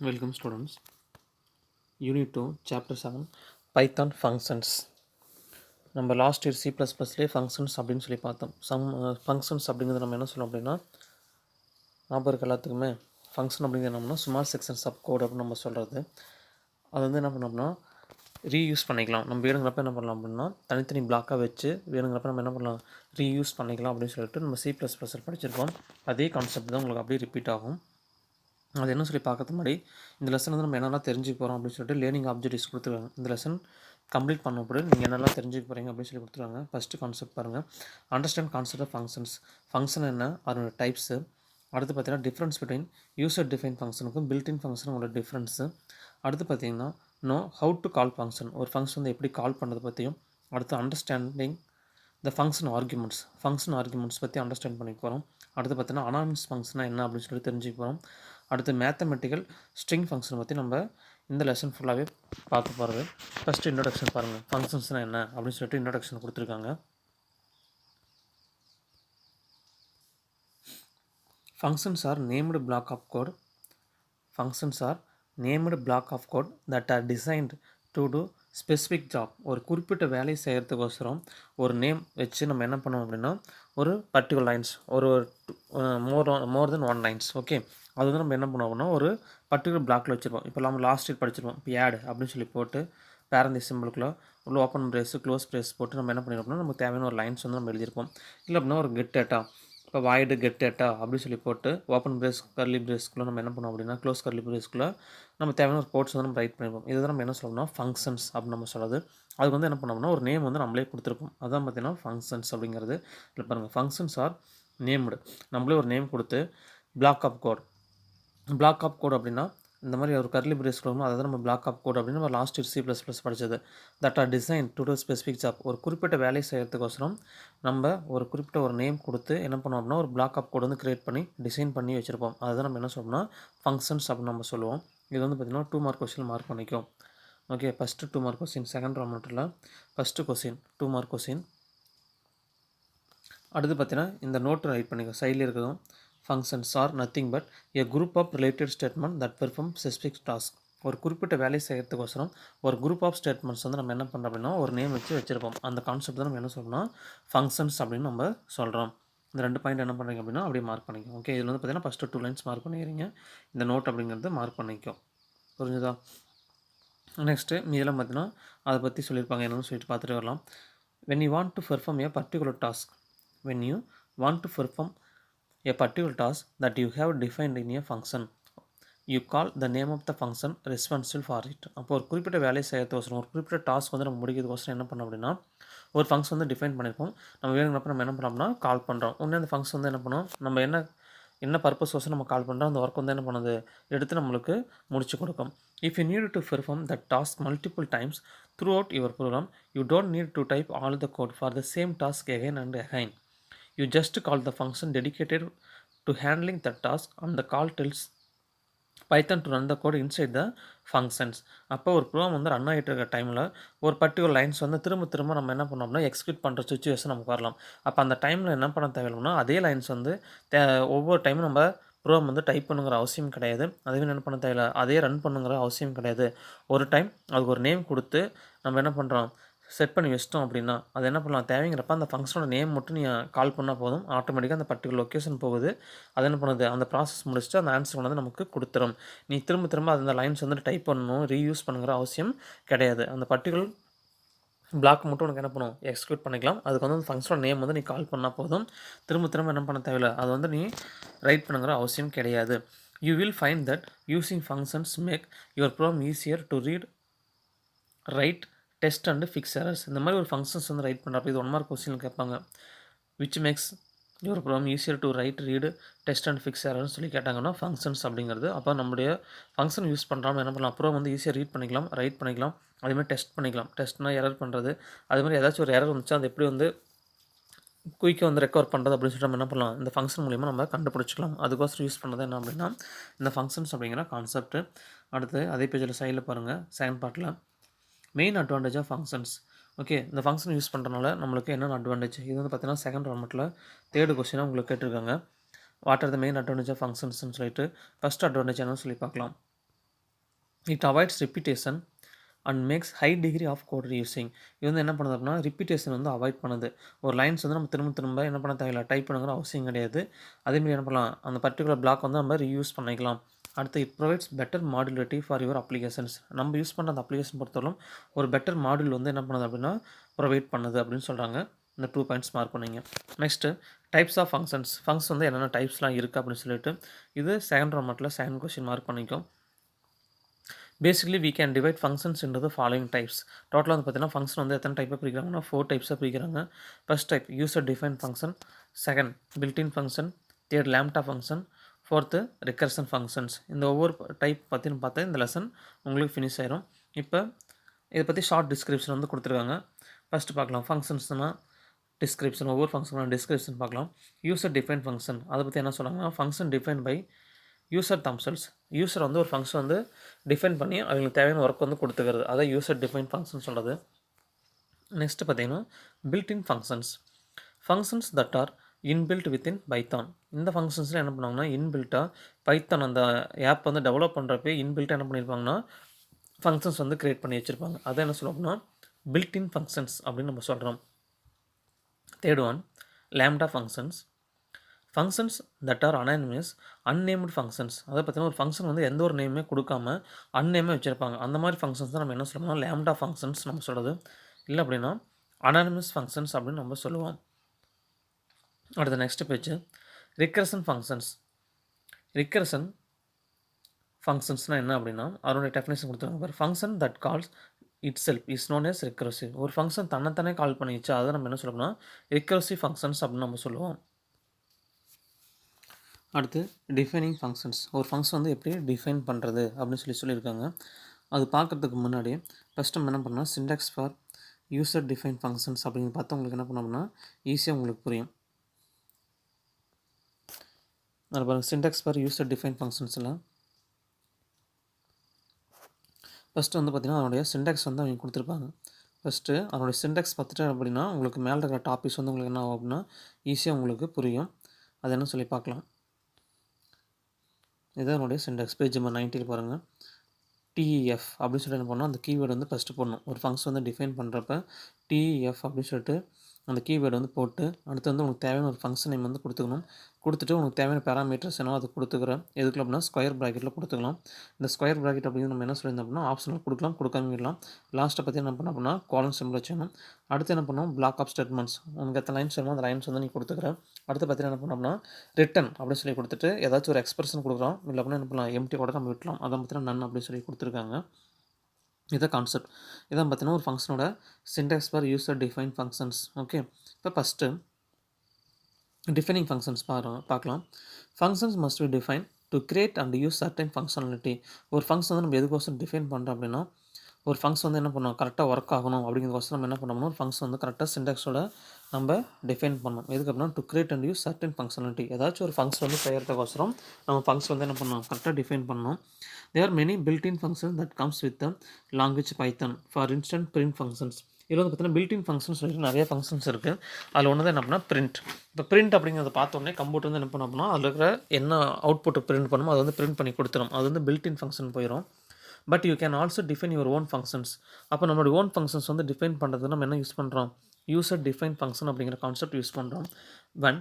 Welcome students. Unit 2, Chapter 7, Python Functions. நம்ம last year C++லேயே functions அப்படின்னு சொல்லி பார்த்தோம். ஃபங்க்ஷன்ஸ் அப்படிங்கிறது நம்ம என்ன சொல்லணும் அப்படின்னா, ஞாபகம் இருக்க எல்லாத்துக்குமே ஃபங்க்ஷன் அப்படிங்கிறது என்னன்னா ஸ்மால் செக்ஷன்ஸ் ஆஃப் கோட் அப்படின்னு நம்ம சொல்கிறது. அது வந்து என்ன பண்ணோம்னா ரீயூஸ் பண்ணிக்கலாம். நம்ம வேணுங்கிறப்ப என்ன பண்ணலாம் அப்படின்னா தனித்தனி பிளாக்காக வச்சு வேணுங்கிறப்ப நம்ம என்ன பண்ணலாம் ரீயூஸ் பண்ணிக்கலாம் அப்படின்னு சொல்லிட்டு நம்ம C++ல் படிச்சிருக்கோம். அதே கான்செப்ட் தான் உங்களுக்கு அப்படியே ரிப்பீட் ஆகும். அது என்ன சொல்லி பார்க்கறது முன்னாடி இந்த லெசன் வந்து நம்ம என்னெல்லாம் தெரிஞ்சுக்க போகிறோம் அப்படின்னு சொல்லிட்டு லேர்னிங் ஆப்ஜெக்டிவ்ஸ் கொடுத்துருக்காங்க. இந்த லெசன் கம்ப்ளீட் பண்ணப்போ நீங்கள் என்னெல்லாம் தெரிஞ்சுக்க போகிறீங்க அப்படின்னு சொல்லி கொடுத்துருவாங்க. ஃபஸ்ட்டு கான்செப்ட் பாருங்கள், understand concept of functions. Function என்ன, அதோட டைப்ஸு. அடுத்து பார்த்தீங்கன்னா டிஃப்ரென்ஸ் பிட்வீன் யூசர் டிஃபைன் ஃபங்க்ஷனுக்கும் பில்டின் ஃபங்க்ஷனும் உள்ள டிஃப்ரென்ஸு. அடுத்து பார்த்தீங்கன்னா ஹவு டு கால் ஃபங்க்ஷன், ஒரு ஃபங்க்ஷன் வந்து எப்படி கால் பண்ணுறது பற்றியும். அடுத்து அண்டர்ஸ்டாண்டிங் த ஃபங்க்ஷன் ஆர்குமெண்ட்ஸ் பற்றி அண்டர்ஸ்டாண்ட் பண்ணிக்க போகிறோம். அடுத்து பார்த்தீங்கன்னா அனானிமஸ் ஃபங்க்ஷனாக என்ன அப்படின்னு சொல்லி தெரிஞ்சுக்க போகிறோம். அடுத்து மேத்தமெட்டிக்கல் ஸ்ட்ரிங் ஃபங்க்ஷன் பற்றி நம்ம இந்த லெசன் ஃபுல்லாகவே பார்க்க போகிறது. ஃபஸ்ட்டு இன்ட்ரடக்ஷன் பாருங்கள், ஃபங்க்ஷன்ஸ்னால் என்ன அப்படின்னு சொல்லிட்டு இன்ட்ரடக்ஷன் கொடுத்துருக்காங்க. Functions are named block of code that are designed to do specific job. ஒரு குறிப்பிட்ட வேலையை செய்கிறதுக்கோசரம் ஒரு நேம் வச்சு நம்ம என்ன பண்ணுவோம் அப்படின்னா ஒரு பர்டிகுலர் லைன்ஸ் ஒரு மோர் தென் ஒன் லைன்ஸ். ஓகே, அது வந்து நம்ம என்ன பண்ணுவோம் அப்படின்னா ஒரு பர்டிகுலர் பிளாக்கில் வச்சுருப்போம். இப்போ நம்ம லாஸ்ட் இயர் படிச்சிருப்போம். இப்போ ஆட் அப்படின்னு சொல்லி போட்டு பேரந்தி சிம்பிளுக்குள்ள உள்ள ஓப்பன் பிரேஸ் க்ளோஸ் பிரேஸ் போட்டு நம்ம என்ன பண்ணிருப்போம் அப்படின்னா நமக்கு தேவையான ஒரு லைன்ஸ் வந்து நம்ம எழுதியிருப்போம். இல்லை அப்படின்னா ஒரு கெட் டேட்டா, இப்போ வாய்டு கெட் டேட்டா அப்படின்னு சொல்லி போட்டு ஓப்பன் பிரேஸ் கர்லி பிரேஸ்க்குள்ளே நம்ம என்ன பண்ணுவோம் அப்படின்னா க்ளோஸ் கர்லி பிரேஸ்க்குள்ளே நம்ம தேவையான ஒரு கோட்ஸ் வந்து நம்ம ரைட் பண்ணியிருப்போம். இதுதான் நம்ம என்ன சொல்லணும்னா ஃபங்க்ஷன்ஸ் அப்படின்னு நம்ம சொல்கிறது. அதுக்கு வந்து என்ன பண்ணோம்னா ஒரு நேம் வந்து நம்மளே கொடுத்துருப்போம். அதான் பார்த்தீங்கன்னா ஃபங்க்ஷன்ஸ் அப்படிங்கிறது. இல்லை பாருங்கள், ஃபங்க்ஷன்ஸ் ஆர் நேம்டு, நம்மளே ஒரு நேம் கொடுத்து பிளாக் ஆஃப் கோட் அப்படின்னா இந்த மாதிரி ஒரு கர்லி பிரேஸ் கொடுக்கணும். அதை தான் நம்ம பிளாக் ஆஃப் கோட் அப்படின்னு நம்ம லாஸ்ட் இயர் C++ படித்தது. That are design to do specific job. ஒரு குறிப்பிட்ட வேலையை செய்கிறதுக்கோசரம் நம்ம ஒரு குறிப்பிட்ட ஒரு நேம் கொடுத்து என்ன பண்ணுவோம் அப்படின்னா ஒரு பிளாக் ஆஃப் கோட் வந்து கிரியேட் பண்ணி டிசைன் பண்ணி வச்சுருப்போம். அதுதான் நம்ம என்ன சொல்லணும்னா ஃபங்க்ஷன்ஸ் அப்படின்னு நம்ம சொல்லுவோம். இது வந்து பார்த்திங்கன்னா 2 மார்க் கொஸ்டின் மார்க் பண்ணிக்கும். Okay, first 2 mark question, second ரவுண்டில் ஃபஸ்ட்டு கொஸ்டின் 2 மார்க் கொஸ்டின். அடுத்து பார்த்தீங்கன்னா இந்த நோட்டு ரைட் பண்ணிக்கோ, சைடில் இருக்கிறதும் functions are nothing but a group of related statement that perform specific task. ஒரு குறிப்பிட்ட வேலை செய்கிறதுக்கோசரம் ஒரு குரூப் ஆஃப் ஸ்டேட்மெண்ட்ஸ் வந்து நம்ம என்ன பண்ணுறோம் அப்படின்னா ஒரு நேம் வச்சுருப்போம். அந்த கான்செப்ட் தான் நம்ம என்ன சொல்லணும்னா ஃபங்க்ஷன்ஸ் அப்படின்னு நம்ம சொல்கிறோம். இந்த 2 பாயிண்ட் என்ன பண்ணுறீங்க அப்படின்னா அப்படியே மார்க் பண்ணிக்கோ. ஓகே, இதில் வந்து பார்த்தீங்கன்னா ஃபஸ்ட்டு 2 லைன்ஸ் மார்க் பண்ணிக்கிறீங்க. இந்த நோட் அப்படிங்கிறது மார்க் பண்ணிக்கோ. புரிஞ்சுதா? நெக்ஸ்ட்டு இதெல்லாம் பார்த்தீங்கன்னா அதை பற்றி சொல்லியிருப்பாங்க, என்னன்னு சொல்லிட்டு பார்த்துட்டு வரலாம். when you want to perform a particular task that you have defined in a function, you call the name of the function responsible for it. அப்போ ஒரு குறிப்பிட்ட வேலையை செய்யறதுக்கோசரம் ஒரு குறிப்பிட்ட டாஸ்க் வந்து நம்ம முடிக்கிறதுக்கோசரம் என்ன பண்ணோம் அப்படின்னா ஒரு ஃபங்க்ஷன் வந்து டிஃபைன் பண்ணியிருப்போம். நம்ம வேணுங்கிறப்ப நம்ம என்ன பண்ணோம்னா கால் பண்ணுறோம். உடனே அந்த ஃபங்க்ஷன் வந்து என்ன பண்ணோம், நம்ம என்ன பர்பஸ்க்கோசரம் நம்ம கால் பண்ணுறோம் அந்த ஒர்க் வந்து என்ன பண்ணுது எடுத்து நம்மளுக்கு முடிச்சு கொடுக்கும். If you need to perform that task multiple times throughout your program, you don't need to type all the code for the same task again and again. You just call the function dedicated to handling that task and the call tells Python to run the code inside the functions. அப்போ ஒரு program வந்து run ஆகிட்டு இருக்க டைமில் ஒரு particular lines வந்து திரும்ப நம்ம என்ன பண்ணோம்னா எக்ஸிக்யூட் பண்ணுற சுச்சுவேஷன் நமக்கு வரலாம். அப்போ அந்த டைமில் என்ன பண்ண தேவையில்லைன்னா அதே லைன்ஸ் வந்து ஒவ்வொரு டைமும் நம்ம ப்ரோக்ராம் வந்து டைப் பண்ணுங்கிற அவசியம் கிடையாது. அதுவே என்ன பண்ண தேவையில்லை, அதே ரன் பண்ணுங்கிற அவசியம் கிடையாது. ஒரு டைம் அதுக்கு ஒரு நேம் கொடுத்து நம்ம என்ன பண்ணுறோம் செட் பண்ணி வச்சிட்டோம் அப்படின்னா அது என்ன பண்ணலாம், தேவைங்கிறப்ப அந்த ஃபங்க்ஷனோட நேம் மட்டும் நீ கால் பண்ணால் போதும், ஆட்டோமேட்டிக்காக அந்த பர்டிகுலர் லொக்கேஷன் போகுது. அது என்ன பண்ணுது, அந்த ப்ராசஸ் முடிச்சுட்டு அந்த ஆன்சர் வந்து நமக்கு கொடுத்துரும். நீ திரும்ப அந்த லைன்ஸ் வந்து டைப் பண்ணணும், ரீயூஸ் பண்ணுங்கிற அவசியம் கிடையாது. அந்த பர்டிகுலர் பிளாக் மட்டும் உனக்கு என்ன பண்ணும் எக்ஸிக்யூட் பண்ணிக்கலாம். அதுக்கு வந்து அந்த ஃபங்க்ஷனோட நேம் வந்து நீ கால் பண்ணால் போதும், திரும்ப என்ன பண்ண தேவையில்லை, அது வந்து நீ ரைட் பண்ணுங்கிற அவசியம் கிடையாது. You will find that using functions make your program easier to read, write, test and fix errors. இந்த மாதிரி ஒரு ஃபங்க்ஷன்ஸ் வந்து ரைட் பண்ணுறப்ப இது 1 மார்க் கொஸ்டின் கேட்பாங்க. Which makes your program easier to write, read, test and fix எரர்னு சொல்லி கேட்டாங்கன்னா ஃபங்க்ஷன்ஸ் அப்படிங்கிறது. அப்போ நம்முடைய ஃபங்க்ஷன் யூஸ் பண்ணுறாமல் என்ன பண்ணலாம், ப்ரோக்ராம் வந்து ஈஸியாக ரீட் பண்ணிக்கலாம், ரைட் பண்ணிக்கலாம், அதேமாதிரி டெஸ்ட் பண்ணிக்கலாம். டெஸ்ட்னா எரர் பண்ணுறது, அதுமாதிரி ஏதாச்சும் ஒரு எரர் வந்துச்சு அது எப்படி வந்து குயிக்காக வந்து ரெக்கவர் பண்ணுறது அப்படின்னு சொல்லிட்டு நம்ம என்ன பண்ணலாம், இந்த ஃபங்க்ஷன் மூலிமா நம்ம கண்டுபிடிச்சிக்கலாம். அதுக்கோசரம் யூஸ் பண்ணுறது என்ன அப்படின்னா இந்த ஃபங்க்ஷன்ஸ் அப்படிங்கிற கான்செப்ட். அடுத்து அதே பேஜில் சைடில் பாருங்கள், செகண்ட் பார்ட்டில் main advantage of functions. Okay, இந்த ஃபங்க்ஷன் யூஸ் பண்ணுறதுனால நம்மளுக்கு என்னென்ன அட்வான்டேஜ், இது வந்து பார்த்தீங்கன்னா செகண்ட் ரவுண்டில் தேர்டு கொஸ்டினாக உங்களுக்கு கேட்டிருக்காங்க. What are the main advantage of ஃபங்க்ஷன்ஸ்னு சொல்லிட்டு ஃபஸ்ட் அட்வான்டேஜ் என்னன்னு சொல்லி பார்க்கலாம். It avoids repetition and makes high degree of code using. இது வந்து என்ன பண்ணுது அப்படின்னா ரிப்பீட்டேஷன் வந்து அவாய்ட் பண்ணுது. ஒரு லைன்ஸ் வந்து நம்ம திரும்ப திரும்ப என்ன பண்ண தேவையில்ல, டைப் பண்ணுங்கிற அவசியம் கிடையாது. அதேமாரி என்ன பண்ணலாம், அந்த பர்டிகுலர் பிளாக் வந்து நம்ம ரீயூஸ் பண்ணிக்கலாம். அடுத்து it provides better modularity for your applications. நம்ம யூஸ் பண்ணுற அந்த அப்ளிகேஷன் பொறுத்தவரைக்கும் ஒரு பெட்டர் மாடியூல் வந்து என்ன பண்ணுது அப்படின்னா ப்ரொவைட் பண்ணுது அப்படின்னு சொல்கிறாங்க. இந்த 2 பாயிண்ட்ஸ் மார்க் பண்ணிங்க. Next types of functions. Function வந்து என்னென்ன டைப்ஸ்லாம் இருக்குது அப்படின்னு சொல்லிட்டு இது செகண்ட் ரோமட்டில் செகண்ட் கொஸ்டின் மார்க் பண்ணிக்கும். Basically we can divide functions into the following types. டோட்டலாக வந்து பார்த்தீங்கன்னா ஃபங்க்ஷன் வந்து எத்தனை டைப்பாக பிரிக்கிறாங்கன்னா 4 டைப்ஸாக பிரிக்கிறாங்க. First type user define function, second built-in function, third lambda function, fourth recursion functions. இந்த ஒவ்வொரு டைப் பற்றினு பார்த்தா இந்த லெசன் உங்களுக்கு ஃபினிஷ் ஆயிரும். இப்போ இதை பற்றி ஷார்ட் டிஸ்கிரிப்ஷன் வந்து கொடுத்துருக்காங்க. ஃபஸ்ட்டு பார்க்கலாம் ஃபங்க்ஷன்ஸ்னால் டிஸ்கிரிப்ஷன், ஒவ்வொரு ஃபங்க்ஷனாக டிஸ்கிரிப்ஷன் பார்க்கலாம். யூசர் டிஃபைன் ஃபங்க்ஷன் அதை பற்றி என்ன சொல்கிறாங்கன்னா function define by user themselves. User வந்து ஒரு ஃபங்க்ஷன் வந்து டிஃபைன் பண்ணி அவங்களுக்கு தேவையான ஒர்க் வந்து கொடுத்துக்கிறது, அதான் யூசர் டிஃபைன் ஃபங்க்ஷன் சொல்கிறது. நெக்ஸ்ட்டு பார்த்தீங்கன்னா built-in functions. Functions that R inbuilt within Python. இந்த ஃபங்க்ஷன்ஸில் என்ன பண்ணுவாங்கன்னா இன்பில்ட்டாக பைத்தான் அந்த ஆப் வந்து டெவலப் பண்ணுறப்பே இன்பில்ட்டாக என்ன பண்ணியிருப்பாங்கன்னா ஃபங்க்ஷன்ஸ் வந்து க்ரியேட் பண்ணி வச்சுருப்பாங்க. அதை என்ன சொல்லுவோம்னா பில்டின் ஃபங்க்ஷன்ஸ் அப்படின்னு நம்ம சொல்கிறோம். Third one lambda functions. Functions that R anonymous unnamed functions. அதை பார்த்தீங்கன்னா ஒரு ஃபங்க்ஷன் வந்து எந்த ஒரு நேமே கொடுக்காம அன்னேமே வச்சுருப்பாங்க. அந்த மாதிரி ஃபங்க்ஷன்ஸ் தான் நம்ம என்ன சொல்லணும்னா லேம்டா ஃபங்க்ஷன்ஸ் நம்ம சொல்கிறது. இல்லை அப்படின்னா அனானிமஸ் ஃபங்க்ஷன்ஸ் அப்படின்னு நம்ம சொல்லுவோம். அடுத்த நெக்ஸ்ட் பேஜ் ரிகர்ஷன் ஃபங்க்ஷன்ஸ். ரிகர்ஷன் ஃபங்க்ஷன்ஸ்னால் என்ன அப்படின்னா அதனுடைய டெஃபினேஷன் கொடுத்துருக்காங்க. Function that calls itself is known as recursive. ஒரு ஃபங்க்ஷன் தன்னைத்தானே கால் பண்ணிச்சு, அதை நம்ம என்ன சொல்லணும்னா ரிகர்சிவ் ஃபங்க்ஷன்ஸ் அப்படின்னு நம்ம சொல்லுவோம். அடுத்து டிஃபைனிங் ஃபங்க்ஷன்ஸ். ஒரு ஃபங்க்ஷன் வந்து எப்படி டிஃபைன் பண்ணுறது அப்படின்னு சொல்லியிருக்காங்க. அது பார்க்குறதுக்கு முன்னாடி ஃபஸ்ட்டு நம்ம என்ன பண்ணால் syntax for user define functions அப்படின்னு பார்த்தா உங்களுக்கு என்ன பண்ணோம்னா ஈஸியாக உங்களுக்கு புரியும். அது பாருங்கள் சின்டாக்ஸ் ஃபார் யூசர் டிஃபைன் ஃபங்க்ஷன்ஸில் ஃபஸ்ட்டு வந்து பார்த்திங்கன்னா அதனுடைய சின்டாக்ஸ் வந்து அவங்க கொடுத்துருப்பாங்க. ஃபஸ்ட்டு அதனுடைய சின்டாக்ஸ் பார்த்துட்டு அப்படின்னா உங்களுக்கு மேலே இருக்கிற டாபிக்ஸ் வந்து உங்களுக்கு என்ன ஆகும் அப்படின்னா ஈஸியாக உங்களுக்கு புரியும். அது என்ன சொல்லி பார்க்கலாம். இதான் என்னுடைய சின்டாக்ஸ். பேஜ் நம்பர் 90 பாருங்கள். TEF அப்படின்னு சொல்லிட்டு என்ன பண்ணணும், அந்த கீவேர்டு வந்து ஃபஸ்ட்டு போடணும். ஒரு ஃபங்க்ஷன் வந்து டிஃபைன் பண்ணுறப்ப TEF அப்படின்னு சொல்லிட்டு அந்த கீவேர்டு வந்து போட்டு அடுத்து வந்து உங்களுக்கு தேவையான ஒரு ஃபங்க்ஷன் நேம் வந்து கொடுத்துக்கணும். கொடுத்துட்டு உங்களுக்கு தேவையான பேராமீட்டர்ஸ் என்ன அது கொடுத்துக்கிறேன். எதுக்குள்ள அப்படின்னா ஸ்கொயர் ப்ராக்கெட்டில் கொடுத்துக்கலாம். இந்த ஸ்கொயர் ப்ராக்கெட் அப்படின்னு நம்ம என்ன சொல்லியிருந்தோம் அப்படின்னா ஆப்ஷனில் கொடுக்கலாம், கொடுக்காம விடலாம். லாஸ்ட்டை பற்றி என்ன பண்ணோம் அப்படின்னா காலன் சிம்பிள் வச்சுக்கணும். அடுத்து என்ன பண்ணோம் பிளாக் ஆஃப் ஸ்டேட்மெண்ட்ஸ். உங்களுக்கு எத்தனை லைன்ஸ் வேணுமோ அந்த லைன்ஸ் வந்து நீ கொடுத்துக்கிறேன். அடுத்து பார்த்தீங்கன்னா என்ன பண்ணோம்னா ரிட்டன் அப்படின்னு சொல்லி கொடுத்துட்டு ஏதாச்சும் ஒரு எக்ஸ்பிரஷன் கொடுக்குறோம், இல்லை அப்படின்னா என்ன பண்ணலாம் எம்டி கூட நம்ம விட்டலாம். அதை பார்த்தீங்கன்னா நன் அப்படின்னு சொல்லி கொடுத்துருக்காங்க. இதான் கான்செப்ட். இதான் பார்த்தீங்கன்னா ஒரு ஃபங்க்ஷனோட syntax for user define functions. Okay, இப்போ ஃபஸ்ட்டு டிஃபைனிங் ஃபங்க்ஷன்ஸ் பார்க்கலாம். Functions must be define to create and use certain functionality. ஒரு ஃபங்க்ஷன் வந்து நம்ம எதுக்கோசம் டிஃபைன் பண்ணுறோம் அப்படின்னா ஒரு ஃபங்க்ஷன் வந்து என்ன பண்ணணும் கரெக்டாக ஒர்க் ஆகணும் அப்படிங்கிறதுக்கோசம் நம்ம என்ன பண்ணணும் ஒரு ஃபங்க்ஷன் வந்து கரெக்டாக சின்டாக்ஸோட நம்ம டிஃபைன் பண்ணணும். எதுக்கு அப்படின்னா to create and use certain functionality. ஏதாச்சும் ஒரு ஃபங்க்ஷன் வந்து செய்கிறதுக்கோசரம் நம்ம ஃபங்க்ஷன் வந்து என்ன பண்ணணும் கரெக்டாக டிஃபைன் பண்ணணும். There are many built-in functions that comes with the language Python. For instance, print functions. இதில் வந்து பார்த்தீங்கன்னா பில்டின் ஃபங்க்ஷன்ஸ் சொல்லிட்டு நிறைய ஃபங்க்ஷன்ஸ் இருக்குது. அதில் ஒன்று தான் என்ன பண்ணால் பிரிண்ட். இப்போ பிரிண்ட் அப்படிங்கிறத பார்த்தோன்னே கம்ப்யூட்டர் வந்து என்ன பண்ணோம் அப்படின்னா அதில் இருக்கிற என்ன அவுட்புட்டை பிரிண்ட் பண்ணுமோ அதை வந்து பிரிண்ட் பண்ணி கொடுத்துரும். அது வந்து பில்டின் ஃபங்க்ஷன் போயிடும். But you can also define your own functions. அப்போ நம்மளுடைய ஓன் ஃபங்க்ஷன்ஸ் வந்து டிஃபைன் பண்ணுறது நம்ம என்ன யூஸ் பண்ணுறோம் யூசர் டிஃபைன் ஃபங்க்ஷன் அப்படிங்கிற கான்செப்ட் யூஸ் பண்ணுறோம். when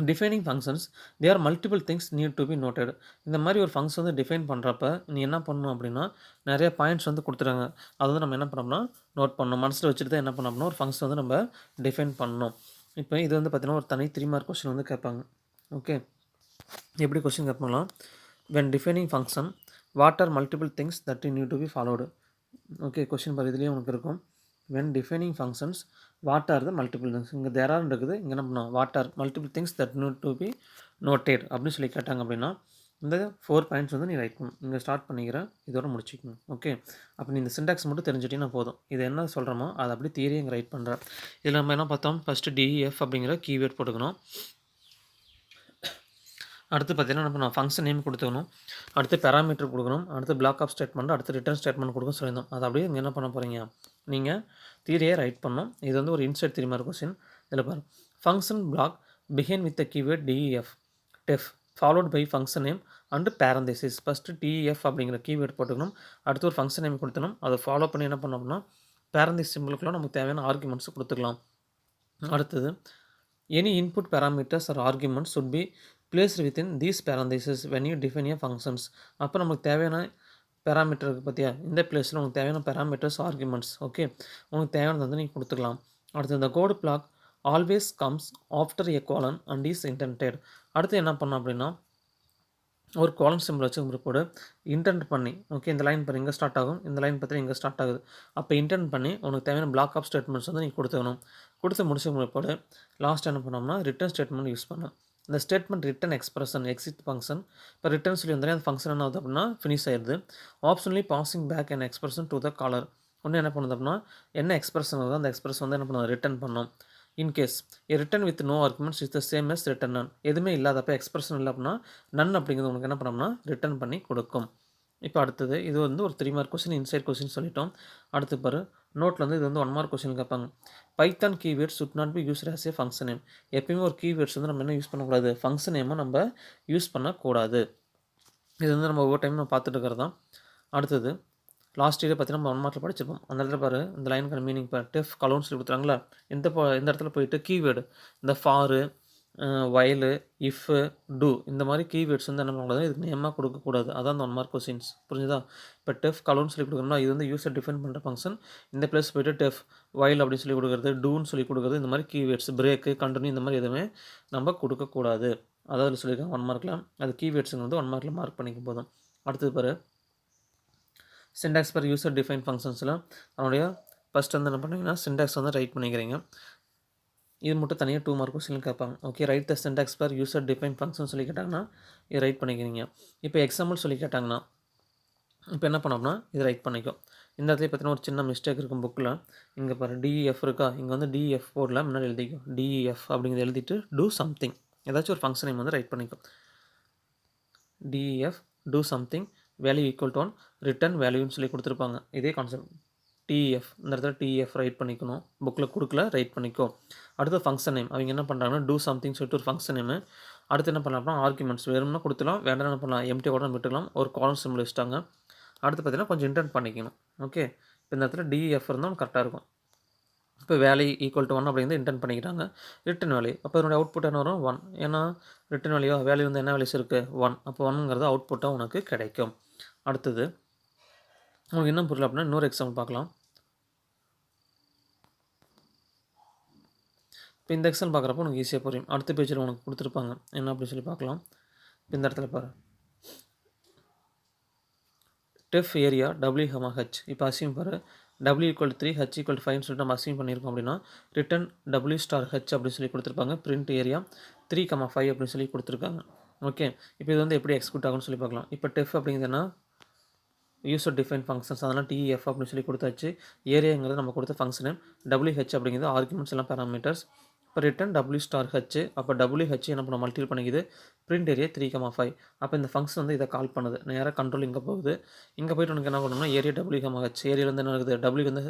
defining functions they are multiple things need to be noted. இந்த மாதிரி ஒரு ஃபங்க்ஷன் வந்து டிஃபைன் பண்ணுறப்ப நீ என்ன பண்ணணும் அப்படின்னா நிறைய பாயிண்ட்ஸ் வந்து கொடுத்துருங்க. அதை வந்து நம்ம என்ன பண்ணோம்னா நோட் பண்ணணும். மனசில் வச்சுட்டு தான் என்ன பண்ணோம்னா ஒரு ஃபங்க்ஷன் வந்து நம்ம டிஃபைன் பண்ணணும். இப்போ இது வந்து பார்த்திங்கன்னா ஒரு தனி 3 மார்க் கொஸ்டின் வந்து கேட்பாங்க. ஓகே, எப்படி கொஸ்டின் கேட்பாங்களா when defining function what are multiple things that you need to be followed. Okay, question பாரு இதுலேயே உனக்கு இருக்கும். when defining functions what are the multiple things. இங்கே there are இருக்குது, இங்கே என்ன பண்ணோம் what are multiple things that need to be noted அப்படின்னு சொல்லி கேட்டாங்க அப்படின்னா இந்த 4 பாயிண்ட்ஸ் வந்து நீ ரைட் பண்ணணும். இங்கே ஸ்டார்ட் பண்ணிக்கிறேன், இதோட முடிச்சிக்கணும். ஓகே, அப்போ நீ இந்த சின்டாக்ஸ் மட்டும் தெரிஞ்சுட்டிங்கன்னா போதும். இது என்ன சொல்கிறோமோ அதை அப்படி தியரி இங்கே ரைட் பண்ணுறேன். இதில் நம்ம என்ன பார்த்தோம் ஃபஸ்ட்டு DEF அப்படிங்கிற கீவேர்ட் போட்டுக்கணும். அடுத்து பார்த்தீங்கன்னா நம்ம ஃபங்க்ஷன் நேம் கொடுத்துக்கணும். அடுத்து பேராமீட்டர் கொடுக்கணும். அடுத்து பிளாக் ஆஃப் ஸ்டேட்மெண்ட், அடுத்து ரிட்டர்ன் ஸ்டேட்மெண்ட் கொடுக்க சொல்லியிருந்தோம். அதை அப்படியே இங்கே என்ன பண்ண போகிறீங்க நீங்கள் தியரியை ரைட் பண்ணணும். இது வந்து ஒரு இன்சைட் தியரி மாதிரி கொஸ்டின். இதில் பாருங்கள் function block begin with the keyword DEF def followed by function name and parenthesis. First DF அப்படிங்கிற கீவேர்ட் போட்டுக்கணும். அடுத்து ஒரு ஃபங்க்ஷன் நேம் கொடுத்தணும். அதை ஃபாலோ பண்ணி என்ன பண்ணோம்னா பேரந்தசிஸ் சிம்பிளுக்குள்ள நமக்கு தேவையான ஆர்குமெண்ட்ஸ் கொடுத்துக்கலாம். அடுத்தது any input parameters or arguments should be placed within these parentheses when you define your functions. அப்போ நமக்கு தேவையான பேராமீட்டர் இருக்குது பார்த்தியா, இந்த பிளேஸில் உங்களுக்கு தேவையான பேராமீட்டர்ஸ் ஆர்குமெண்ட்ஸ் ஓகே உங்களுக்கு தேவையானது வந்து நீங்கள் கொடுத்துக்கலாம். அடுத்து இந்த code block always comes after a colon and is indented. அடுத்து என்ன பண்ணோம் அப்படின்னா ஒரு காலம் சிம்பிள் வச்சு கூட இன்டென்ட் பண்ணி ஓகே இந்த லைன் பண்ணி இங்கே ஸ்டார்ட் ஆகும், இந்த லைன் பற்றி இங்கே ஸ்டார்ட் ஆகுது. அப்போ இன்டென்ட் பண்ணி உனக்கு தேவையான பிளாக் ஆஃப் ஸ்டேட்மெண்ட்ஸ் வந்து நீங்கள் கொடுத்துக்கணும். கொடுத்து முடிச்ச கூட லாஸ்ட் என்ன பண்ணோம்னா ரிட்டர்ன் ஸ்டேட்மெண்ட் யூஸ் பண்ணோம். இந்த statement return expression exit function இப்போ ரிட்டர்ன் சொல்லி வந்தாலே அந்த ஃபங்க்ஷன் என்ன ஆகுது அப்படின்னா ஃபினிஷ் ஆயிடுது. Optionally passing back and expression to the caller. ஒன்று என்ன பண்ணுது அப்படின்னா என்ன எக்ஸ்பிரஷன் ஆகுது அந்த எக்ஸ்பிரஷன் வந்து என்ன பண்ணுவோம் ரிட்டர்ன் பண்ணோம். In case return with no arguments is the same as return none. எதுவுமே இல்லாதப்போ எக்ஸ்பிரஷன் இல்லை அப்படின்னா நன் அப்படிங்கிறது உங்களுக்கு என்ன பண்ணோம்னா ரிட்டன் பண்ணி கொடுக்கும். இப்போ அடுத்தது இது வந்து ஒரு 3 மார்க் கொஸ்டின் இன்சைட் கொஸ்டின் சொல்லிட்டோம். அடுத்து பாரு நோட்டில் வந்து இது வந்து 1 மார்க் கொஸ்டின் கேட்பாங்க. Python keywords should not be used as a function name. எப்பயுமே ஒரு கீவேர்ட்ஸ் வந்து நம்ம என்ன யூஸ் பண்ணக்கூடாது, ஃபங்க்ஷன் நேமும் நம்ம யூஸ் பண்ணக்கூடாது. இது வந்து நம்ம ஒவ்வொரு டைம் நம்ம பார்த்துட்டு இருக்கிறது தான். அடுத்தது லாஸ்ட் இயர் பார்த்தீங்கன்னா நம்ம 1 மார்க்கில் படிச்சிருப்போம். அந்த இடத்துல பாரு இந்த லைனுக்கான மீனிங் இப்போ டெஃப் கலோன்னு சொல்லி கொடுத்துறாங்களா, இந்த இடத்துல போயிட்டு கீவேர்டு இந்த ஃபாரு வயலு இஃப்பு டூ இந்த மாதிரி கீவேர்ட்ஸ் வந்து என்ன பண்ணக்கூடாது, இதுக்கு நேமாக கொடுக்கக்கூடாது. அதான் அந்த 1 மார்க் கொஸ்டின்ஸ் புரிஞ்சுதா. இப்போ டெஃப் கலோன்னு சொல்லி கொடுக்குறோம்னா இது வந்து யூஸர் டிஃபைன் பண்ணுற ஃபங்க்ஷன். இந்த பிளேஸ் போய்ட்டு டெஃப் வயல் அப்படின்னு சொல்லி கொடுக்குறது, டூன்னு சொல்லி கொடுக்குறது, இந்த மாதிரி கீவேர்ட்ஸ் பிரேக்கு கண்டினியூ இந்த மாதிரி எதுவுமே நம்ம கொடுக்கக்கூடாது. அதாவது சொல்லியிருக்காங்க 1 மார்க்கில். அது கீவேர்ட்ஸுங்க வந்து 1 மார்க்கில் மார்க் பண்ணிக்க போதும். அடுத்தது பாரு சின்டாக்ஸ் பர் யூசர் டிஃபைன் ஃபங்க்ஷன்ஸில் அதனுடைய ஃபஸ்ட் வந்து என்ன பண்ணுறீங்கன்னா சின்டாக்ஸ் வந்து ரைட் பண்ணிக்கிறீங்க. இது மட்டும் தனியாக 2 மார்க் கொஸ்டின் கேட்பாங்க. Okay right the syntax per user define function சொல்லி கேட்டாங்கன்னா இது ரைட் பண்ணிக்கிறீங்க. இப்போ எக்ஸாம்பிள் சொல்லி கேட்டாங்கன்னா இப்போ என்ன பண்ணோம்னா இது ரைட் பண்ணிக்கும். இந்த இடத்துல பார்த்தீங்கன்னா ஒரு சின்ன மிஸ்டேக் இருக்கும் புக்கில். இங்கே பாரு டிஇஎஃப் இருக்கா, இங்கே வந்து டிஇஎஃப் போர்டில் முன்னாடி எழுதிக்கும் டிஇஎஃப் அப்படிங்கிறத எழுதிட்டு டூ சம்திங் ஏதாச்சும் ஒரு ஃபங்க்ஷன் நேம் வந்து ரைட் பண்ணிக்கும். Def do something value equal to 1 return வேல்யூன்னு சொல்லி கொடுத்துருப்பாங்க. இதே கான்செப்ட் டிஎஃப் இந்த இடத்துல டிஎஃப் ரைட் பண்ணிக்கணும், புக்கில் கொடுக்கல ரைட் பண்ணிக்கோ. அடுத்து ஃபங்க்ஷன் நேம் அவங்க என்ன பண்ணுறாங்கன்னா டூ சம்திங் சொல்லிட்டு ஒரு ஃபங்க்ஷன் நேமு. அடுத்து என்ன பண்ணலாம் அப்படின்னா ஆர்குமெண்ட்ஸ் வேணும்னா கொடுத்துலாம், வேண்டாம் என்ன பண்ணலாம் எம்டி கூட விட்டுக்கலாம். ஒரு காலம் சிம்பிள் வச்சுட்டாங்க. அடுத்து பார்த்தீங்கன்னா கொஞ்சம் இன்டென்ட் பண்ணிக்கணும். ஓகே இப்போ இந்த இடத்துல டிஎஃப் இருந்தால் கரெக்டாக இருக்கும். இப்போ வேல்யூ ஈக்குவல் டு 1 அப்படிங்கிறது இன்டென்ட் பண்ணிக்கிட்டாங்க. ரிட்டன் வேல்யூ அப்போ இதனுடைய அவுட்புட் என்ன வரும் 1. ஏன்னா ரிட்டன் வேல்யூ வந்து என்ன வேல்யூஸ் இருக்குது 1. அப்போ 1ங்கிறது அவுட்புட்டாக உனக்கு கிடைக்கும். அடுத்தது உங்களுக்கு என்ன புரியல அப்படின்னா இன்னொரு எக்ஸாம்பிள் பார்க்கலாம். இப்போ இந்த எக்ஸாம்பிள் பார்க்குறப்போ உனக்கு ஈஸியாக புரியும். அடுத்த பேஜில் உனக்கு கொடுத்துருப்பாங்க என்ன அப்படின்னு சொல்லி பார்க்கலாம். இப்போ இந்த இடத்துல பாரு டெஃப் ஏரியா W, இப்போ அசியூம் பாரு W = 3 H = 5 சொல்லிட்டு நம்ம அசியூம் பண்ணியிருக்கோம் அப்படின்னா ரிட்டன் W*H அப்படின்னு சொல்லி கொடுத்துருப்பாங்க. பிரிண்ட் ஏரியா 3,5 அப்படின்னு சொல்லி கொடுத்துருக்காங்க. ஓகே இப்போ இது வந்து எப்படி எக்ஸிக்யூட் ஆகும்னு சொல்லி பார்க்கலாம். இப்போ டெஃப் அப்படிங்கிறதுனா யூசர் டிஃபைன் ஃபங்க்ஷன்ஸ் அதனால் டிஎஃப் அப்படின்னு சொல்லி கொடுத்தாச்சு. ஏரியாங்கிறது நம்ம கொடுத்த ஃபங்க்ஷனு. WH அப்படிங்கிறது ஆர்குமெண்ட்ஸ் எல்லாம் பேராமீட்டர்ஸ். இப்போ ரிட்டன் W*H அப்போ WH என்ன பண்ண மல்டிபிள் பண்ணிக்குது பிரிண்ட் ஏரியா 3,5. அப்போ இந்த ஃபங்க்ஷன் வந்து இதை கால் பண்ணுது. நேராக கண்ட்ரோல் இங்கே போகுது. இங்கே போய்ட்டு உனக்கு என்ன பண்ணணும்னா ஏரியா W,H ஏரியாவில் வந்து என்ன இருக்குது W வந்து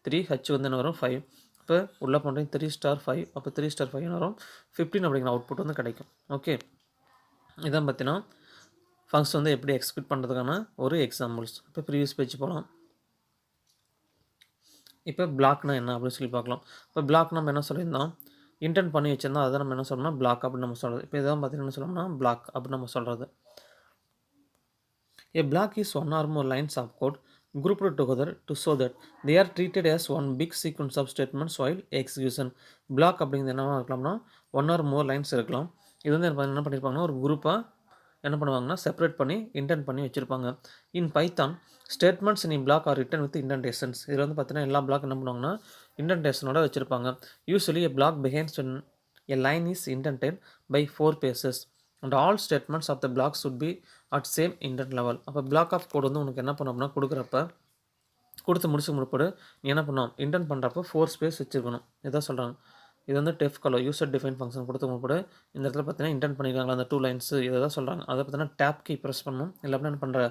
3 H வந்து என்ன வரும் 5. இப்போ உள்ளே பண்ணுறேன் 3*5 அப்போ 3*5 என்ன வரும் 15 அப்படிங்கிற அவுட்புட் வந்து கிடைக்கும். ஓகே இதான் பார்த்தீங்கன்னா ஃபங்க்ஷன் வந்து எப்படி எக்ஸிக்யூட் பண்ணுறதுக்கான ஒரு எக்ஸாம்பிள்ஸ். இப்போ ப்ரீவியஸ் பேஜ் போகலாம். இப்போ பிளாக்னா என்ன அப்படின்னு சொல்லி பார்க்கலாம். இப்போ பிளாக் நம்ம என்ன சொல்லியிருந்தோம் இன்டென்ட் பண்ணி வச்சிருந்தோம், அதை நம்ம என்ன சொல்லணும்னா பிளாக் அப்படின்னு நம்ம சொல்கிறது. இப்போ இதான் பார்த்தீங்கன்னா என்ன சொல்லணும்னா பிளாக் அப்படின்னு நம்ம சொல்கிறது. A block is one or more lines of code grouped together to show that they are treated as one big sequence of statements while execution. Block அப்படிங்கிறது என்னவா இருக்கலாம்னா ஒன் ஆர் மோர் லைன்ஸ் இருக்கலாம். இது வந்து என்ன பண்ணியிருப்பாங்கன்னா ஒரு குரூப்பாக என்ன பண்ணுவாங்கன்னா செப்பரேட் பண்ணி இன்டென்ட் பண்ணி வச்சுருப்பாங்க. In Python statements in block are return with indentations. இதில் வந்து பார்த்தீங்கன்னா எல்லா பிளாக் என்ன பண்ணுவாங்கன்னா இன்டென்டேஷனோட வச்சுருப்பாங்க. Usually a block begins when a line is indented by 4 paces and all statements of the block should be at same indent level. அப்போ பிளாக் ஆஃப் கோட் வந்து உனக்கு என்ன பண்ணோம்னா கொடுத்து முடிச்சு முற்படு நீ என்ன பண்ணோம் இன்டென்ட் பண்ணுறப்போ 4 ஸ்பேஸ் வச்சுருக்கணும். இதான் சொல்கிறாங்க. இது வந்து def colon user define function கொடுத்து முற்படு இந்த இடத்துல பார்த்தீங்கன்னா இன்டென்ட் பண்ணியிருக்காங்களா அந்த 2 லைன்ஸ் இதை தான் சொல்கிறாங்க. அதை பார்த்தீங்கன்னா டேப் கீ ப்ரெஸ் பண்ணணும். இல்லை அப்படின்னா என்ன பண்ணுற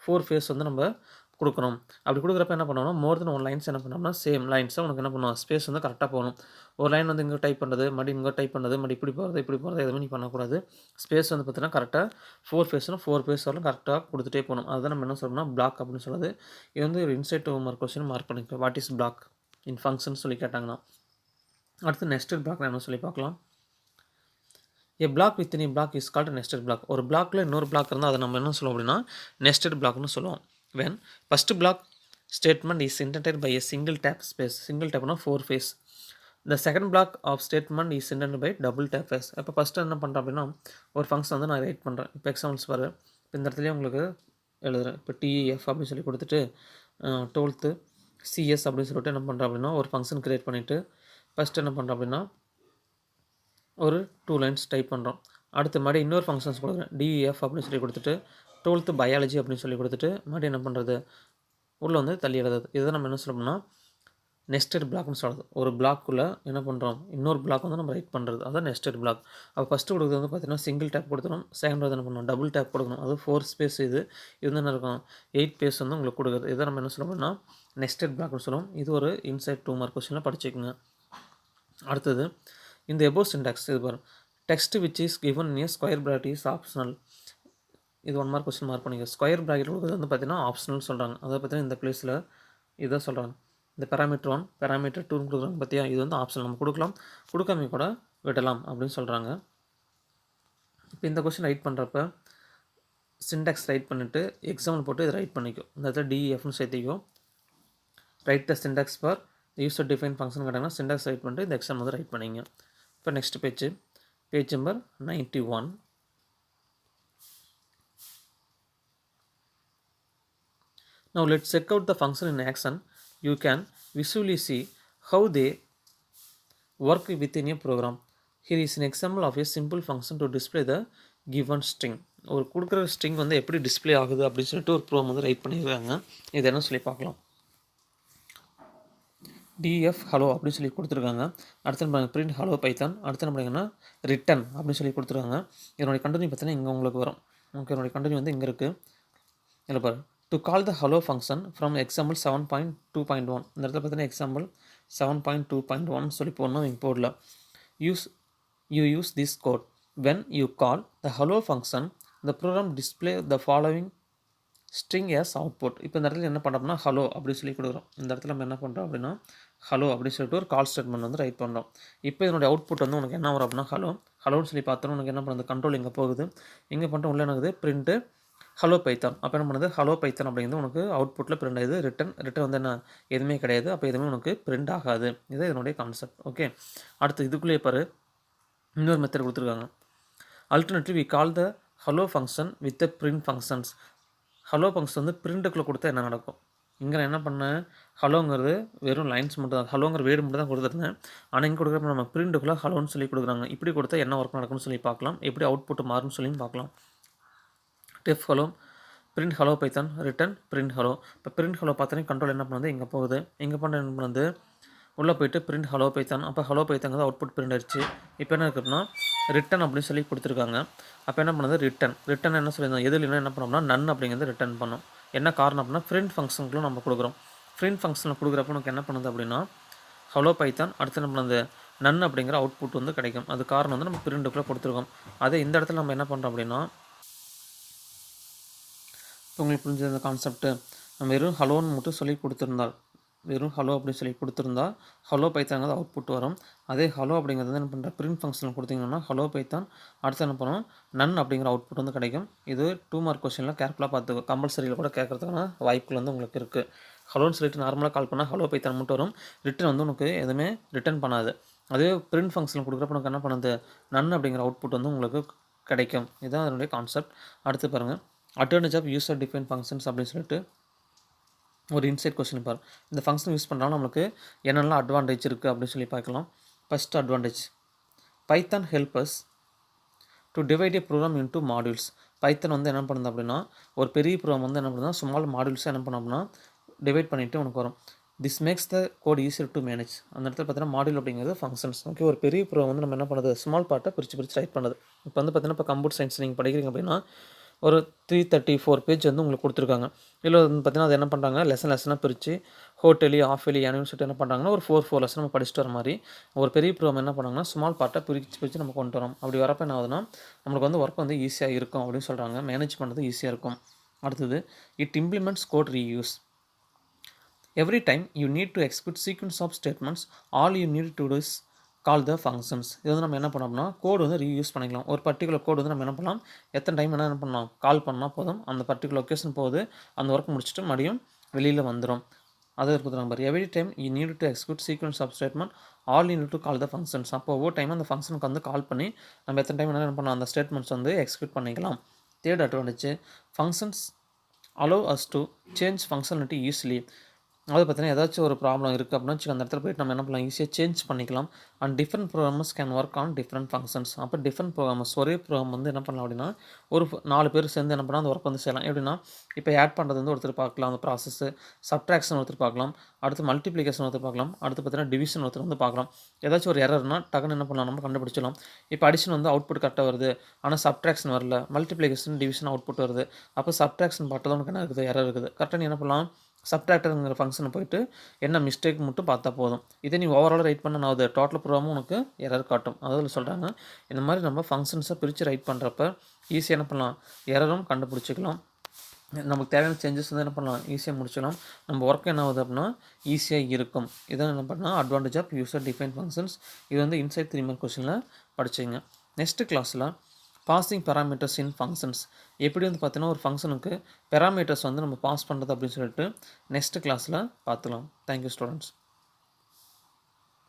4 ஃபேஸ் வந்து நம்ம கொடுக்கணும். அப்படி கொடுக்குறப்ப என்ன பண்ணணும்னா மோர் தென் 1 லைன்ஸ் என்ன பண்ணோம்னா சேம் லைன்ஸை உனக்கு என்ன பண்ணுவோம் ஸ்பேஸ் வந்து கரெக்டாக போகணும். ஒரு லைன் வந்து இங்கே டைப் பண்ணுறது மறுபடியும் இங்கே டைப் பண்ணுறது மறுபடியும் இப்படி போகிறது எதுவுமே நீ பண்ணக்கூடாது. ஸ்பேஸ் வந்து பார்த்தீங்கன்னா கரெக்டாக 4 ஃபேஸ்னா 4 ஃபேஸ் வரலும் கரெக்டாக கொடுத்துட்டே போகணும். அதுதான் நம்ம என்ன சொல்கிறோம்னா பிளாக் அப்படின்னு சொல்லுது. இது வந்து ஒரு இன்சைட் 2 மார்க் கொஸ்டின் மார்க் பண்ணிக்க. What is block in function சொல்லி கேட்டாங்கன்னா. அடுத்து நெஸ்டட் பிளாக் என்ன சொல்லி பார்க்கலாம். A block within a block is called nested block. ஒரு பிளாக்ல இன்னொரு பிளாக் இருந்தால் அதை நம்ம என்ன சொல்லுவோம் அப்படின்னா நெஸ்டட் பிளாக்னு சொல்லுவோம். when first block statement is indented by a single tap space. single tapனா 4 face. the second block of statement is indented by double tap space. இப்போ ஃபஸ்ட்டு என்ன பண்ணுறேன் அப்படின்னா ஒரு ஃபங்க்ஷன் வந்து நான் ரைட் பண்ணுறேன். இப்போ எக்ஸாம்பிள்ஸ் பாரு. இப்போ இந்த இடத்துலேயே உங்களுக்கு எழுதுறேன். இப்போ டிஎஃப் அப்படின்னு சொல்லி கொடுத்துட்டு 12th சிஎஸ் அப்படின்னு சொல்லிட்டு என்ன பண்ணுறேன் அப்படின்னா ஒரு ஃபங்க்ஷன் க்ரியேட் பண்ணிவிட்டு ஃபஸ்ட்டு என்ன பண்ணுறேன் அப்படின்னா ஒரு 2 லைன்ஸ் டைப் பண்ணுறோம். அடுத்து மறுபடியும் இன்னொரு ஃபங்க்ஷன்ஸ் கொடுக்குறேன். டிஎஃப் அப்படின்னு சொல்லி கொடுத்துட்டு 12th பயாலஜி அப்படின்னு சொல்லி கொடுத்துட்டு மறுபடியும் என்ன பண்ணுறது உள்ளே வந்து தள்ளி எழுதுறது. இதை நம்ம என்ன சொல்லணும்னா நெஸ்டட் பிளாக்னு சொல்கிறது. ஒரு பிளாக்குள்ளே என்ன பண்ணுறோம் இன்னொரு பிளாக் வந்து நம்ம ரைட் பண்ணுறது அதான் நெஸ்டட் பிளாக். அப்போ ஃபஸ்ட்டு கொடுக்குறது வந்து பார்த்திங்கன்னா சிங்கிள் டேப் கொடுத்துரும். செகண்ட் வந்து என்ன பண்ணணும் டபுள் டேப் கொடுக்கணும். அது 4 ஸ்பேஸ் இது வந்து என்ன இருக்கும் 8 பேஸ் வந்து உங்களுக்கு கொடுக்குறது. இதை நம்ம என்ன சொல்லணும்னா நெஸ்டட் பிளாக்னு சொல்லுவோம். இது ஒரு இன்சைட் 2 மார்க் கொஸ்டினில் படிச்சுக்கோங்க. அடுத்தது இந்த above syntax இது பாரு text which is given in a square bracket is optional. இது 1 மார்க் கொஸ்டின் மார்க் பண்ணிக்க. ஸ்கொயர் ப்ராக்கெட் கொடுக்குறது வந்து பார்த்தீங்கன்னா ஆப்ஷனல் சொல்கிறாங்க. அதை பார்த்தீங்கன்னா இந்த பிளேஸில் இதை சொல்கிறாங்க. இந்த பேராமீட்டர் 1 பேராமீட்டர் 2 கொடுக்குறாங்க பார்த்தியா இது வந்து ஆப்ஷனல் நம்ம கொடுக்கலாம் கொடுக்காம கூட விடலாம் அப்படின்னு சொல்கிறாங்க. இப்போ இந்த கொஸ்டின் ரைட் பண்ணுறப்ப சின்டாக்ஸ் ரைட் பண்ணிவிட்டு எக்ஸாம்பிள் போட்டு இதை ரைட் பண்ணிக்கும். இந்த இடத்துல டிஎஃப்னு சேர்த்திக்கும். Write the syntax for user define function கேட்டாங்கன்னா சின்டாக்ஸ் ரைட் பண்ணிட்டு இந்த எக்ஸாம் வந்து ரைட் பண்ணிங்க. இப்போ next page number 91. Now let's check out the function in action. You can visually see how they work within a program. Here is an example of a simple function to display the given string. ஒரு கொடுக்குற string வந்து எப்படி display ஆகுது அப்படின்னு சொல்லிட்டு ஒரு program வந்து right பண்ணியிருக்காங்க. இது என்ன சொல்லி பார்க்கலாம். df hello அப்படின்னு சொல்லி கொடுத்துருக்காங்க. அடுத்து நம்ம print hello python. அடுத்து நம்ம பார்த்தீங்கன்னா return அப்படின்னு சொல்லி கொடுத்துருக்காங்க. இதனுடைய கண்டினியூ பார்த்தீங்கன்னா இங்கே உங்களுக்கு வரும். ஓகே இதனுடைய கண்டினியூ வந்து இங்கே இருக்குது. இதில் பாரு to call the hello function from example 7.2.1. இந்த இடத்துல பார்த்தீங்கன்னா எக்ஸாம்பிள் 7.2.1 சொல்லி போடணும் இம்போர்ட்டில். You use this code. When you call the hello function, the program display the following string as output. இப்போ இந்த இடத்துல என்ன பண்ணுறோம்னா ஹலோ அப்படி சொல்லி கொடுக்குறோம். இந்த இடத்துல நம்ம என்ன பண்ணுறோம் அப்படின்னா ஹலோ அப்படின்னு சொல்லிட்டு ஒரு கால் ஸ்டேட்மெண்ட் வந்து ரைட் பண்ணுறோம். இப்போ இதனுடைய அவுட்புட் வந்து உனக்கு என்ன வரும் அப்படின்னா ஹலோன்னு சொல்லி பார்த்தோன்னா உனக்கு என்ன பண்ணுறது கண்ட்ரோல் இங்கே போகுது. இங்கே பண்ணிட்டு உள்ள என்னது பிரிண்ட்டு ஹலோ பைத்தான். அப்போ என்ன பண்ணுறது ஹலோ பைத்தான் அப்படிங்கிறது உனக்கு அவுட்புட்டில் பிரிண்ட் ஆகுது. ரிட்டன் வந்து என்ன எதுவுமே கிடையாது. அப்போ எதுவுமே உனக்கு பிரிண்ட் ஆகாது. இது இதனுடைய கான்செப்ட். ஓகே அடுத்து இதுக்குள்ளேயே பாரு இன்னொரு மெத்தட் கொடுத்துருக்காங்க. Alternative we call the hello function with the print functions. Hello function வந்து பிரிண்ட்டுக்குள்ளே கொடுத்தா என்ன நடக்கும். இங்கே நான் என்ன பண்ணேன் ஹலோங்கிறது வெறும் லைன்ஸ் மட்டும் தான் ஹலோங்கிற வேர்டு மட்டும் தான் கொடுத்துருந்தேன். ஆனால் இங்கே கொடுக்குறப்ப நம்ம பிரிண்ட்டுக்குள்ளே ஹலோன்னு சொல்லி கொடுக்குறாங்க. இப்படி கொடுத்தா என்ன ஒர்க் நடக்கும்னு சொல்லி பார்க்கலாம். எப்படி அவுட்புட் மாறும்னு சொல்லி பார்க்கலாம். Def hello print hello python return print hello. இப்போ பிரிண்ட் ஹலோ பார்த்தோன்னே கண்ட்ரோல் என்ன பண்ணுது இங்கே போகுது. இங்கே பண்ண என்ன பண்ணுது உள்ளே போய்ட்டு பிரிண்ட் ஹலோ பைத்தான். அப்போ ஹலோ பைத்தாங்க அவுட்புட் பிரிண்ட் ஆயிடுச்சு. இப்போ என்ன இருக்குன்னா ரிட்டன் அப்படின்னு சொல்லி கொடுத்துருக்காங்க. அப்போ என்ன பண்ணுது ரிட்டன் என்ன சொல்லியிருந்தோம் எதுலைனா என்ன பண்ணோம்னா நன் அப்படிங்கிறது ரிட்டன் பண்ணோம். என்ன காரணம் அப்படின்னா பிரிண்ட் ஃபங்க்ஷனுக்குள்ள நம்ம கொடுக்குறோம். பிரிண்ட் ஃபங்க்ஷனில் கொடுக்குறப்ப நமக்கு என்ன பண்ணுது அப்படின்னா ஹலோ பைத்தான் அடுத்து என்ன பண்ணுது நன் அப்படிங்கிற அவுட்புட் வந்து கிடைக்கும். அது காரணம் வந்து நம்ம பிரிண்ட்டுக்குள்ளே கொடுத்துருக்கோம். அதே இந்த இடத்துல நம்ம என்ன பண்ணுறோம் அப்படின்னா உங்களுக்கு புரிஞ்ச இந்த கான்செப்ட்டு நம்ம வெறும் ஹலோன்னு மட்டும் சொல்லி கொடுத்துருந்தால் வெறும் ஹலோ அப்படின்னு சொல்லி கொடுத்துருந்தா ஹலோ பைத்தாங்கிறது அவுட்புட் வரும். அதே ஹலோ அப்படிங்கிறது என்ன பண்ணுற பிரிண்ட் ஃபங்க்ஷனில் கொடுத்தீங்கன்னா ஹலோ பைத்தான் அடுத்து என்ன பண்ணணும் நன் அப்படிங்கிற அவுட்புட் வந்து கிடைக்கும். இது 2 மார்க் கொஸ்டினில் கேர்ஃபுல்லாக பார்த்துக்கோ. கம்பல்சரியில் கூட கேட்குறதுக்கான வாய்ப்புகள் வந்து உங்களுக்கு இருக்குது. ஹலோன்னு சொல்லிட்டு நார்மலாக கால் பண்ணால் ஹலோ பைத்தான் மட்டும் வரும். ரிட்டன் வந்து உனக்கு எதுவுமே ரிட்டன் பண்ணாது. அதே பிரிண்ட் ஃபங்க்ஷனில் கொடுக்குறப்ப உனக்கு என்ன பண்ணுது நன் அப்படிங்கிற அவுட்புட் வந்து உங்களுக்கு கிடைக்கும். இதுதான் அதனுடைய கான்செப்ட். அடுத்து பாருங்கள் advantage of user define functions அப்படின்னு சொல்லிட்டு ஒரு இன்சைட் கொஸ்டின் பாரு. இந்த ஃபங்க்ஷன் யூஸ் பண்ணுறாலும் நம்மளுக்கு என்னெல்லாம் அட்வான்டேஜ் இருக்குது அப்படின்னு சொல்லி பார்க்கலாம். First advantage Python helpers to divide a program into modules. Python வந்து என்ன பண்ணுது அப்படின்னா ஒரு பெரிய ப்ரோக்ராம் வந்து என்ன பண்ணுதுன்னா ஸ்மால் மாடியூல்ஸாக என்ன பண்ணோம் அப்படின்னா டிவைட் பண்ணிவிட்டு உனக்கு வரும். This makes the code easier to manage. அந்த இடத்துல பார்த்தீங்கன்னா மாடியூல் அப்படிங்கிறது ஃபங்க்ஷன்ஸ். ஓகே ஒரு பெரிய ப்ரோக்ராம் வந்து நம்ம என்ன பண்ணுறது ஸ்மால் பார்ட்டை பிரித்து ரைட் பண்ணுது. இப்போ வந்து பார்த்தீங்கன்னா இப்போ கம்ப்யூட்டர் சயின்ஸ் நீங்கள் படிக்கிறீங்க அப்படின்னா ஒரு 334 பேஜ் வந்து உங்களுக்கு கொடுத்துருக்காங்க. இதில் வந்து பார்த்தீங்கன்னா, அது என்ன பண்ணுறாங்க, லெசனாக பிரித்து ஹோட்டலி, ஆஃப் இயர்லி, ஆனுவல் சொல்லிட்டு என்ன பண்ணுறாங்கன்னா, ஒரு 4 லெசன் நம்ம படிச்சுட்டு வர மாதிரி ஒரு பெரிய ப்ரோக்ராம் என்ன பண்ணாங்கன்னா, ஸ்மால் பார்ட்டாக பிரித்து நம்ம கொண்டு வரோம். அப்படி வரப்போ என்ன ஆகுதுன்னா, நம்மளுக்கு வந்து ஒர்க் வந்து ஈஸியாக இருக்கும் அப்படின்னு சொல்கிறாங்க. மேனேஜ் பண்ணுறது ஈஸியாக இருக்கும். அடுத்தது, it implements code reuse. Every time you need to execute sequence of statements, all you need to do is call the functions. இது வந்து நம்ம என்ன பண்ணோம்னா, கோடு வந்து ரீயூஸ் பண்ணிக்கலாம். ஒரு பர்டிகுலர் கோடு வந்து நம்ம என்ன பண்ணலாம், எத்தனை டைம் என்ன பண்ணலாம், கால் பண்ணால் போதும், அந்த பர்டிகுலர் லொக்கேஷன் போகுது, அந்த ஒர்க் முடிச்சுட்டு மறுபடியும் வெளியில் வந்துடும். அது இருக்குது number. Every time you need to execute sequence of statement, all you need to call the functions. அப்போ ஒவ்வொரு டைம் அந்த ஃபங்க்ஷனுக்கு வந்து கால் பண்ணி நம்ம எத்தனை டைம் என்ன பண்ணலாம், அந்த ஸ்டேட்மெண்ட்ஸ் வந்து எக்ஸிக்யூட் பண்ணிக்கலாம். Third advantage, functions allow us to change functionality easily. அதாவது பார்த்தீங்கன்னா, ஏதாச்சும் ஒரு ப்ராப்ளம் இருக்குது அப்படின்னா வச்சுக்கோங்க, அந்த இடத்துல போய்ட்டு நம்ம என்ன பண்ணலாம், ஈஸியாக சேஞ்ச் பண்ணிக்கலாம். And different programmers can work on different functions. அப்போ டிஃப்ரெண்ட் ப்ரோக்ராமர்ஸ் ஒரே ப்ரோக்ராம் வந்து என்ன பண்ணலாம் அப்படின்னா, ஒரு 4 பேர் சேர்ந்து என்ன பண்ணலாம், அந்த ஒர்க் வந்து செய்யலாம். எப்படின்னா, இப்போ ஆட் பண்ணுறது வந்து ஒருத்தர் பார்க்கலாம், அந்த ப்ராசஸ்ஸு, சப்ட்ராக்ஷன் ஒருத்தர் பார்க்கலாம், அடுத்து மல்டிப்ளிகேஷன் ஒருத்தர் பார்க்கலாம், அடுத்து பார்த்தீங்கன்னா டிவிஷன் ஒருத்தர் வந்து பார்க்கலாம். ஏதாச்சும் ஒரு எரர்னா டக்குன்னு என்ன பண்ணலாம், நம்ம கண்டுபிடிச்சலாம். இப்போ அடிஷன் வந்து அவுட்புட் கரெக்டாக வருது, ஆனால் சப்ட்ராக்ஷன் வரல, மல்டிப்ளிகேஷன் டிவிஷன் அவுட்புட் வருது. அப்போ சப்ட்ராக்ஷன் பார்ட்டில் தான் உனக்கு என்ன இருக்குது, எரர் இருக்குது. கரெக்டாக நீ என்ன பண்ணலாம், சப்ட்ராக்டருங்கிற ஃபங்க்ஷனை போயிட்டு என்ன மிஸ்டேக் மட்டும் பார்த்தா போதும். இதே நீ ஓவராலாக ரைட் பண்ண நான் டோட்டல் ப்ரோக்ராமும் உனக்கு எரர் காட்டும். அதாவது சொல்கிறாங்க, இந்த மாதிரி நம்ம ஃபங்க்ஷன்ஸை பிரித்து ரைட் பண்ணுறப்ப ஈஸியாக என்ன பண்ணலாம், எரரும் கண்டுபிடிச்சிக்கலாம். நமக்கு தேவையான சேஞ்சஸ் வந்து என்ன பண்ணலாம், ஈஸியாக முடிச்சிடலாம். நம்ம ஒர்க் என்ன ஆகுது அப்படின்னா ஈஸியாக இருக்கும். இதான் என்ன பண்ணால் advantage of user define functions. இது வந்து இன்சைட் 3 மார்க் கொஸ்டினில் படிச்சிங்க. நெக்ஸ்ட் கிளாஸில் பாசிங் பேராமீட்டர்ஸ் இன் ஃபங்க்ஷன்ஸ், எப்படி வந்து பார்த்தீங்கன்னா ஒரு ஃபங்க்ஷனுக்கு பேராமீட்டர்ஸ் வந்து நம்ம பாஸ் பண்ணுறது அப்படின்னு சொல்லிட்டு நெக்ஸ்ட் கிளாஸில் பார்த்துக்கலாம். Thank you students.